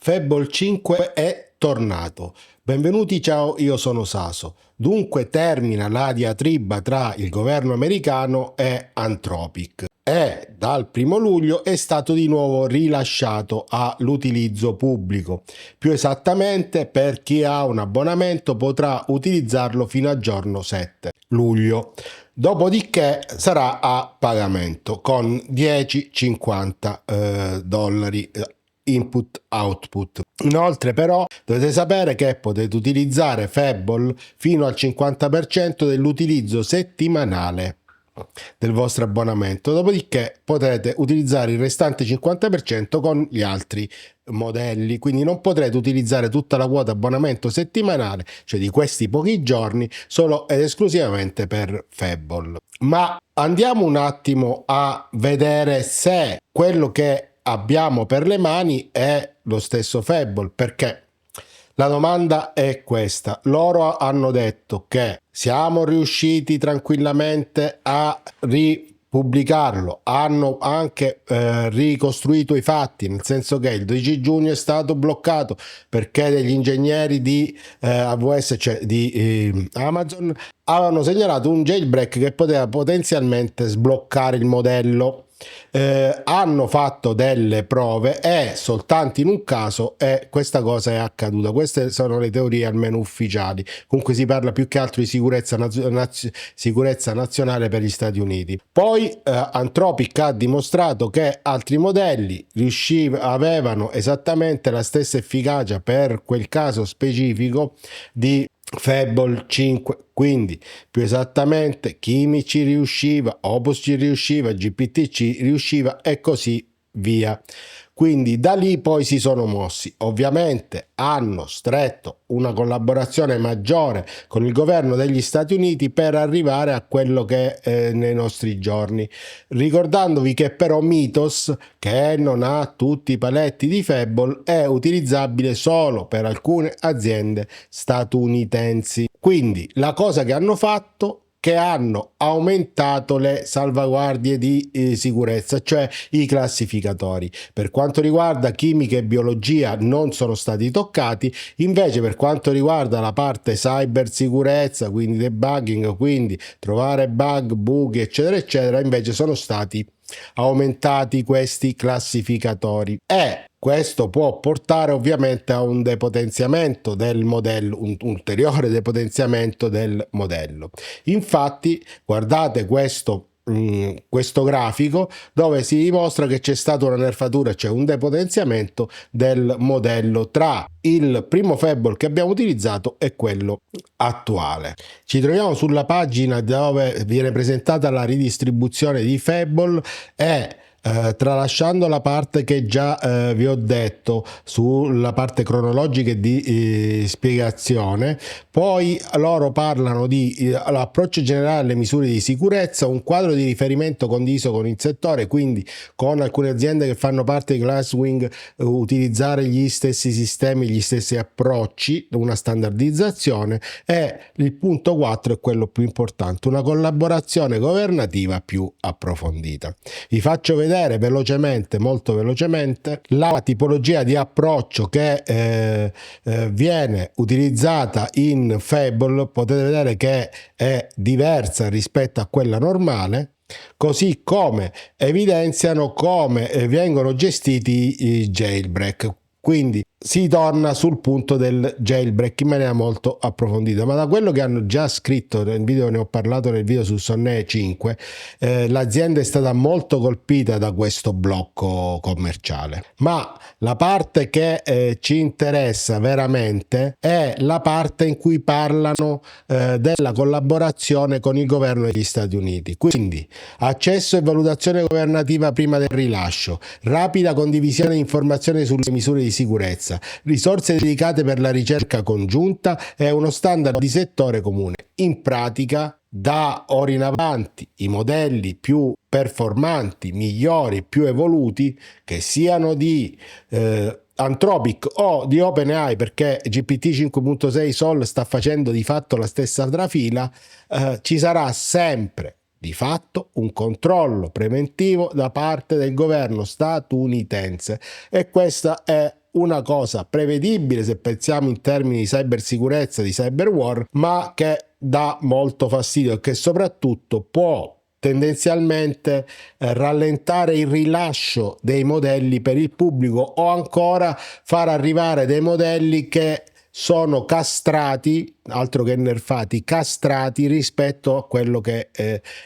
Fable 5 è tornato. Benvenuti, ciao, io sono Saso. Dunque termina la diatriba tra il governo americano e Anthropic e dal 1° luglio è stato di nuovo rilasciato all'utilizzo pubblico. Più esattamente, per chi ha un abbonamento potrà utilizzarlo fino a giorno 7 luglio. Dopodiché sarà a pagamento con 10-50 dollari input output. Inoltre però dovete sapere che potete utilizzare Fable fino al 50% dell'utilizzo settimanale del vostro abbonamento, dopodiché potrete utilizzare il restante 50% con gli altri modelli, quindi non potrete utilizzare tutta la quota abbonamento settimanale, cioè di questi pochi giorni, solo ed esclusivamente per Fable. Ma andiamo un attimo a vedere se quello che abbiamo per le mani è lo stesso Fable, perché la domanda è questa: loro hanno detto che siamo riusciti tranquillamente a ripubblicarlo, hanno anche ricostruito i fatti, nel senso che il 12 giugno è stato bloccato perché degli ingegneri di AWS, cioè di Amazon, avevano segnalato un jailbreak che poteva potenzialmente sbloccare il modello. Hanno fatto delle prove e soltanto in un caso questa cosa è accaduta. Queste sono le teorie almeno ufficiali. Comunque si parla più che altro di sicurezza nazionale per gli Stati Uniti. Poi Anthropic ha dimostrato che altri modelli avevano esattamente la stessa efficacia per quel caso specifico di Fable 5, quindi più esattamente Kimi ci riusciva, Opus ci riusciva, GPT ci riusciva e così via. Quindi da lì poi si sono mossi. Ovviamente hanno stretto una collaborazione maggiore con il governo degli Stati Uniti per arrivare a quello che è nei nostri giorni, ricordandovi che però Mythos, che non ha tutti i paletti di Fable, è utilizzabile solo per alcune aziende statunitensi. Quindi la cosa che hanno fatto, che hanno aumentato le salvaguardie di sicurezza, cioè i classificatori. Per quanto riguarda chimica e biologia non sono stati toccati, invece per quanto riguarda la parte cybersicurezza, quindi debugging, quindi trovare bug, buchi, eccetera, eccetera, invece sono stati aumentati questi classificatori e questo può portare ovviamente a un depotenziamento del modello, un ulteriore depotenziamento del modello. Infatti guardate questo grafico dove si dimostra che c'è stata una nerfatura, cioè un depotenziamento del modello tra il primo Fable che abbiamo utilizzato e quello attuale. Ci troviamo sulla pagina dove viene presentata la ridistribuzione di Fable e tralasciando la parte che già vi ho detto sulla parte cronologica e di spiegazione, poi loro parlano di l'approccio generale alle misure di sicurezza, un quadro di riferimento condiviso con il settore, quindi con alcune aziende che fanno parte di Glasswing, utilizzare gli stessi sistemi, gli stessi approcci, una standardizzazione, e il punto 4 è quello più importante, una collaborazione governativa più approfondita. Vi faccio vedere velocemente, molto velocemente, la tipologia di approccio che viene utilizzata in Fable. Potete vedere che è diversa rispetto a quella normale, così come evidenziano come vengono gestiti i jailbreak. Quindi si torna sul punto del jailbreak in maniera molto approfondita, ma da quello che hanno già scritto nel video, ne ho parlato nel video su Sonne 5, l'azienda è stata molto colpita da questo blocco commerciale, ma la parte che ci interessa veramente è la parte in cui parlano della collaborazione con il governo degli Stati Uniti. Quindi accesso e valutazione governativa prima del rilascio, rapida condivisione di informazioni sulle misure di sicurezza, risorse dedicate per la ricerca congiunta e uno standard di settore comune. In pratica, da ora in avanti, i modelli più performanti, migliori, più evoluti, che siano di Anthropic o di OpenAI, perché GPT 5.6 Sol sta facendo di fatto la stessa trafila, ci sarà sempre di fatto un controllo preventivo da parte del governo statunitense, e questa è una cosa prevedibile se pensiamo in termini di cybersicurezza, di cyberwar, ma che dà molto fastidio e che soprattutto può tendenzialmente rallentare il rilascio dei modelli per il pubblico, o ancora far arrivare dei modelli che sono castrati, altro che nerfati, castrati rispetto a quello che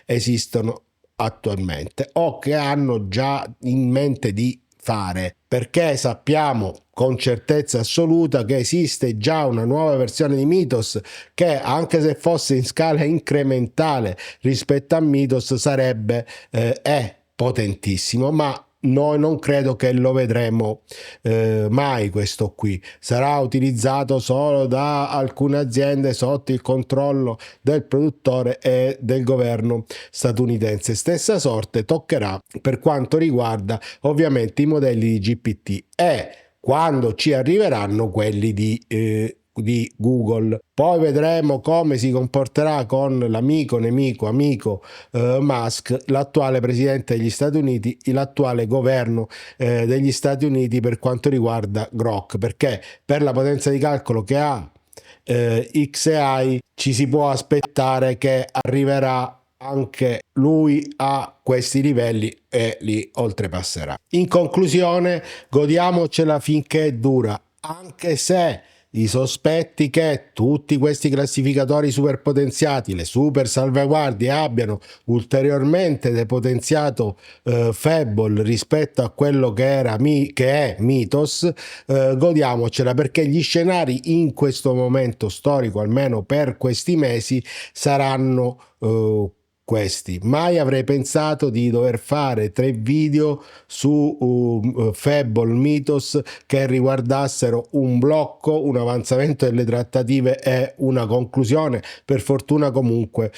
esistono attualmente o che hanno già in mente di fare, perché sappiamo con certezza assoluta che esiste già una nuova versione di Mythos che, anche se fosse in scala incrementale rispetto a Mythos, sarebbe è potentissimo, ma noi non credo che lo vedremo mai. Questo qui sarà utilizzato solo da alcune aziende sotto il controllo del produttore e del governo statunitense. Stessa sorte toccherà per quanto riguarda ovviamente i modelli di GPT e quando ci arriveranno quelli di Google. Poi vedremo come si comporterà con l'amico, nemico, amico Musk, l'attuale presidente degli Stati Uniti, l'attuale governo degli Stati Uniti per quanto riguarda Grok, perché per la potenza di calcolo che ha XAI ci si può aspettare che arriverà anche lui a questi livelli e li oltrepasserà. In conclusione, godiamocela finché dura, anche se i sospetti che tutti questi classificatori superpotenziati, le super salvaguardie, abbiano ulteriormente depotenziato Fable rispetto a quello che era che è Mythos, godiamocela, perché gli scenari in questo momento storico, almeno per questi mesi, saranno questi. Mai avrei pensato di dover fare 3 video su Fable Mythos che riguardassero un blocco, un avanzamento delle trattative e una conclusione, per fortuna comunque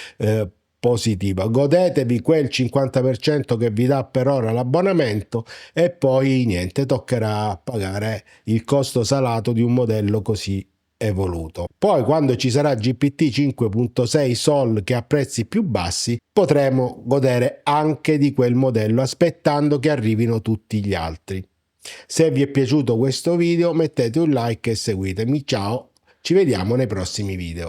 positiva. Godetevi quel 50% che vi dà per ora l'abbonamento e poi niente, toccherà pagare il costo salato di un modello così evoluto. Poi quando ci sarà GPT 5.6 Sol che ha prezzi più bassi, potremo godere anche di quel modello, aspettando che arrivino tutti gli altri. Se vi è piaciuto questo video mettete un like e seguitemi. Ciao, ci vediamo nei prossimi video.